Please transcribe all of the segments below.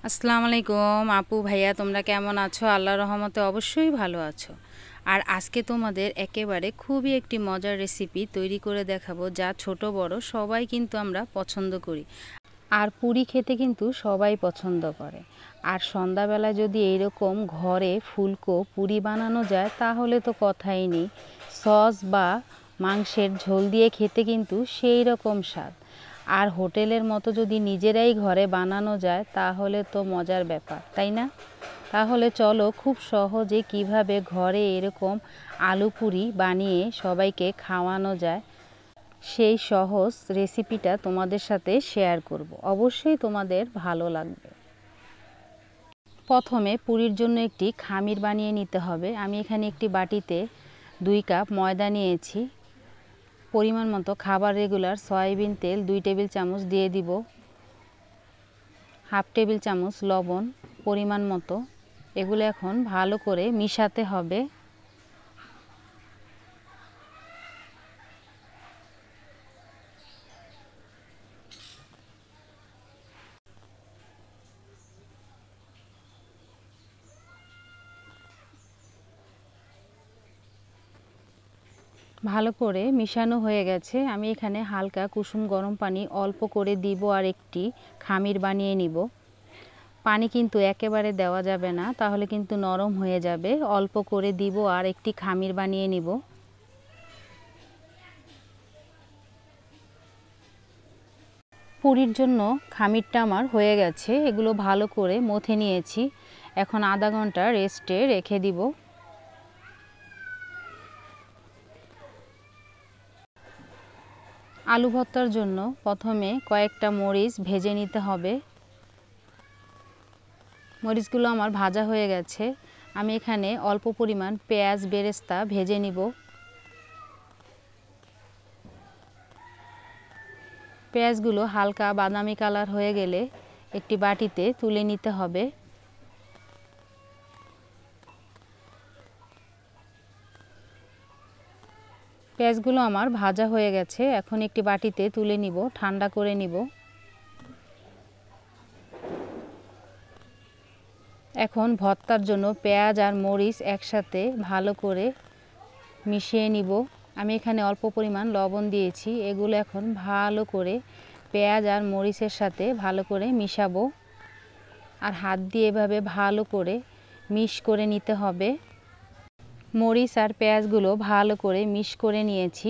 আসসালামু আলাইকুম আপু ভাইয়া, তোমরা কেমন আছো? আল্লাহর রহমতে অবশ্যই ভালো আছো। আর আজকে তোমাদের একেবারে খুবই একটি মজার রেসিপি তৈরি করে দেখাবো, যা ছোট বড় সবাই কিন্তু আমরা পছন্দ করি। আর পুরি খেতে কিন্তু সবাই পছন্দ করে। আর সন্ধ্যাবেলা যদি এইরকম ঘরে ফুলকো পুরি বানানো যায় তাহলে তো কথাই নেই। সস বা মাংসের ঝোল দিয়ে খেতে কিন্তু সেই রকম স্বাদ। আর হোটেলের মতো যদি নিজেরাই ঘরে বানানো যায় তাহলে তো মজার ব্যাপার, তাই না? তাহলে চলো খুব সহজে কিভাবে ঘরে এরকম আলু পুরি বানিয়ে সবাইকে খাওয়ানো যায় সেই সহজ রেসিপিটা তোমাদের সাথে শেয়ার করব। অবশ্যই তোমাদের ভালো লাগবে। প্রথমে পুরির জন্য একটি খামির বানিয়ে নিতে হবে। আমি এখানে একটি বাটিতে 2 কাপ ময়দা নিয়েছি। পরিমাণ মতো খাবার রেগুলার সয়াবিন তেল 2 টেবিল চামচ দিয়ে দিব। হাফ টেবিল চামচ লবণ পরিমাণ মতো। এগুলো এখন ভালো করে মিশাতে হবে। ভালো করে মিশানো হয়ে গেছে। আমি এখানে হালকা কুসুম গরম পানি অল্প করে দিব আর একটি খামির বানিয়ে নিব। পানি কিন্তু একেবারে দেওয়া যাবে না, তাহলে কিন্তু নরম হয়ে যাবে। অল্প করে দিব আর একটি খামির বানিয়ে নিব। পুরির জন্য খামিরটা আমার হয়ে গেছে। এগুলো ভালো করে মথে নিয়েছি। এখন আধা ঘন্টা রেস্টে রেখে দিব। আলু ভর্তার জন্য প্রথমে কয়েকটা মরিচ ভেজে নিতে হবে। মরিচগুলো আমার ভাজা হয়ে গেছে। আমি এখানে অল্প পরিমাণ পেঁয়াজ বেরেস্তা ভেজে নিব। পেঁয়াজগুলো হালকা বাদামি কালার হয়ে গেলে একটি বাটিতে তুলে নিতে হবে। পেঁয়াজগুলো আমার ভাজা হয়ে গেছে। এখন একটি বাটিতে তুলে নিব, ঠান্ডা করে নিব। এখন ভর্তার জন্য পেঁয়াজ আর মরিচ একসাথে ভালো করে মিশিয়ে নিব। আমি এখানে অল্প পরিমাণ লবণ দিয়েছি। এগুলো এখন ভালো করে পেঁয়াজ আর মরিচের সাথে ভালো করে মিশাবো। আর হাত দিয়ে এভাবে ভালো করে মিশ করে নিতে হবে। মরিচ আর পেঁয়াজগুলো ভালো করে মিশ করে নিয়েছি।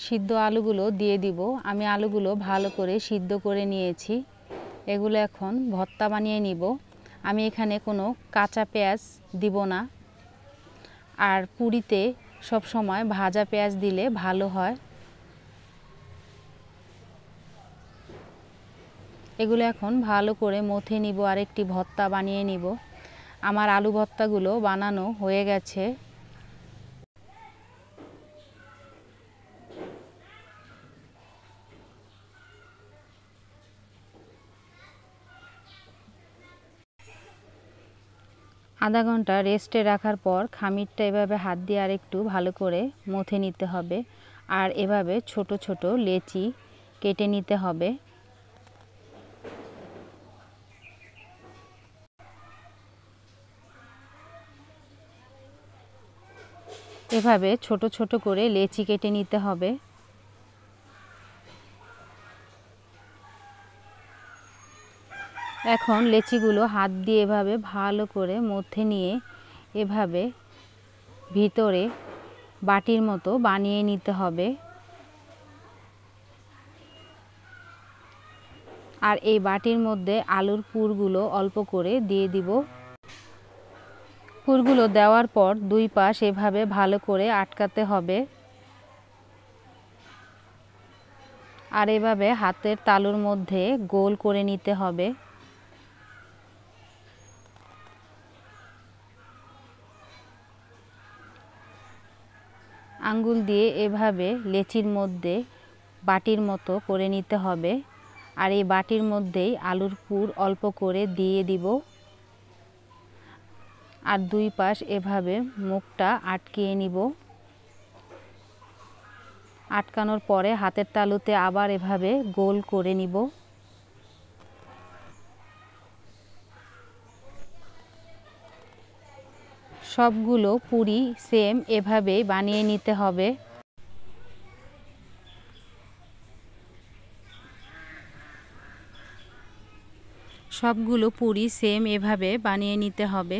সিদ্ধ আলুগুলো দিয়ে দিব। আমি আলুগুলো ভালো করে সিদ্ধ করে নিয়েছি। এগুলো এখন ভর্তা বানিয়ে নিব। আমি এখানে কোনো কাঁচা পেঁয়াজ দিব না। আর পুরিতে সব সময় ভাজা পেঁয়াজ দিলে ভালো হয়। এগুলো এখন ভালো করে মথে নিব আর একটি ভর্তা বানিয়ে নিব। আমার আলু ভর্তাগুলো বানানো হয়ে গেছে। আধা ঘন্টা রেস্টে রাখার পর খামিরটা এভাবে হাত দিয়ে আরেকটু ভালো করে মথে নিতে হবে। আর এভাবে ছোট ছোট লেচি কেটে নিতে হবে। এভাবে ছোট ছোট করে লেচি কেটে নিতে হবে। এখন লেচিগুলো হাত দিয়ে এভাবে ভালো করে মথে নিয়ে এভাবে ভিতরে বাটির মতো বানিয়ে নিতে হবে। আর এই বাটির মধ্যে আলুর পুরগুলো অল্প করে দিয়ে দিব। পুরগুলো দেওয়ার পর 2 পাশ এভাবে ভালো করে আটকাতে হবে। আর এভাবে হাতের তালুর মধ্যে গোল করে নিতে হবে। আঙ্গুল দিয়ে এভাবে লেচির মধ্যে বাটির মতো করে নিতে হবে। আর এই বাটির মধ্যেই আলুর পুর অল্প করে দিয়ে দিব। আর 2 পাশ এভাবে মুখটা আটকিয়ে নিব। আটকানোর পরে হাতের তালুতে আবার এভাবে গোল করে নিব। সবগুলো পুরি সেম এভাবেই বানিয়ে নিতে হবে। সবগুলো পুরি সেম এভাবে বানিয়ে নিতে হবে।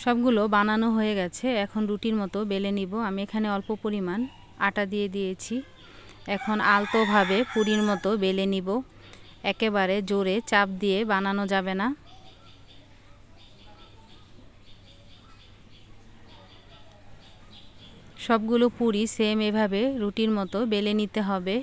সবগুলো বানানো হয়ে গেছে, এখন রুটির মতো বেলে নিব। আমি এখানে অল্প পরিমাণ আটা দিয়ে দিয়েছি। এখন আলতোভাবে পুরির মতো বেলে নিব। একেবারে জোরে চাপ দিয়ে বানানো যাবে না। সবগুলো পুরি সেম এভাবে রুটির মতো বেলে নিতে হবে।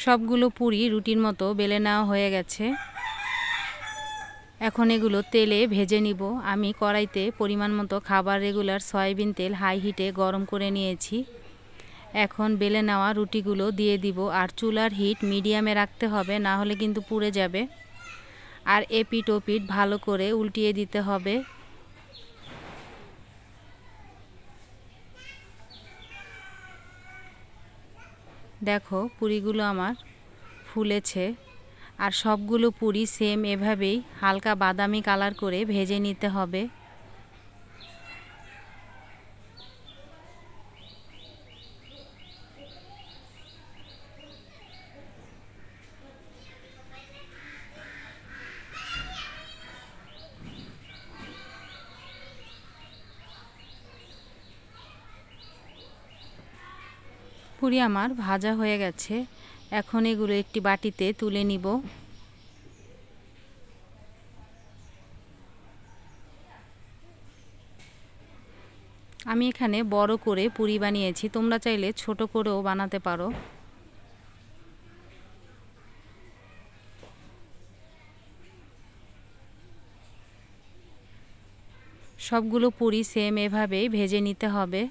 সবগুলো পুরি রুটির মতো বেলে নেওয়া হয়ে গেছে। এখন এগুলো তেলে ভেজে নিব। আমি কড়াইতে পরিমাণ মতো খাবার রেগুলার সয়াবিন তেল হাই হিটে গরম করে নিয়েছি। এখন বেলে নেওয়া রুটিগুলো দিয়ে দিব, আর চুলার হিট মিডিয়ামে রাখতে হবে, না হলে কিন্তু পুড়ে যাবে। আর এপিট ওপিট ভালো করে উল্টিয়ে দিতে হবে। দেখো পুরিগুলো আমার ফুলেছে। আর সবগুলো পুরি সেম এভাবেই হালকা বাদামি কালার করে ভেজে নিতে হবে। পুরি আমার ভাজা হয়ে গেছে। এখন এগুলো একটি বাটিতে তুলে নিব। আমি এখানে বড় করে পুরি বানিয়েছি, তোমরা চাইলে ছোট করেও বানাতে পারো। সবগুলো পুরি সেম এভাবেই ভেজে নিতে হবে।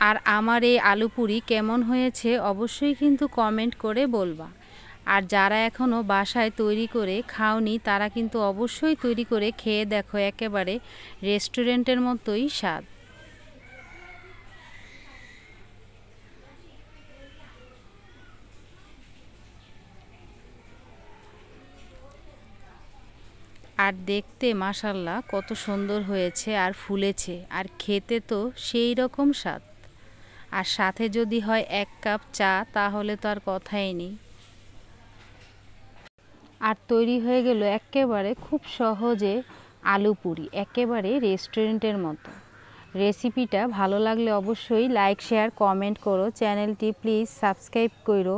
আর আমার এই আলু পুরি কেমন হয়েছে অবশ্যই কিন্তু কমেন্ট করে বলবা। আর যারা এখনও বাসায় তৈরি করে খাওনি তারা কিন্তু অবশ্যই তৈরি করে খেয়ে দেখো, একেবারে রেস্টুরেন্টের মতোই স্বাদ। আর দেখতে মাশাল্লাহ কত সুন্দর হয়েছে আর ফুলেছে, আর খেতে তো সেই রকম স্বাদ। আর সাথে যদি হয় 1 কাপ চা তাহলে তো আর কথাই নেই। আর তৈরি হয়ে গেল একেবারে খুব সহজে আলু পুরি, একেবারে রেস্টুরেন্টের মতো। রেসিপিটা ভালো লাগলে অবশ্যই লাইক শেয়ার কমেন্ট করো। চ্যানেলটি প্লিজ সাবস্ক্রাইব করো।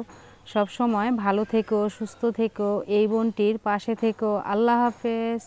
সব সময় ভালো থেকো, সুস্থ থেকো, এই বোনটির পাশে থেকো। আল্লাহ হাফেজ।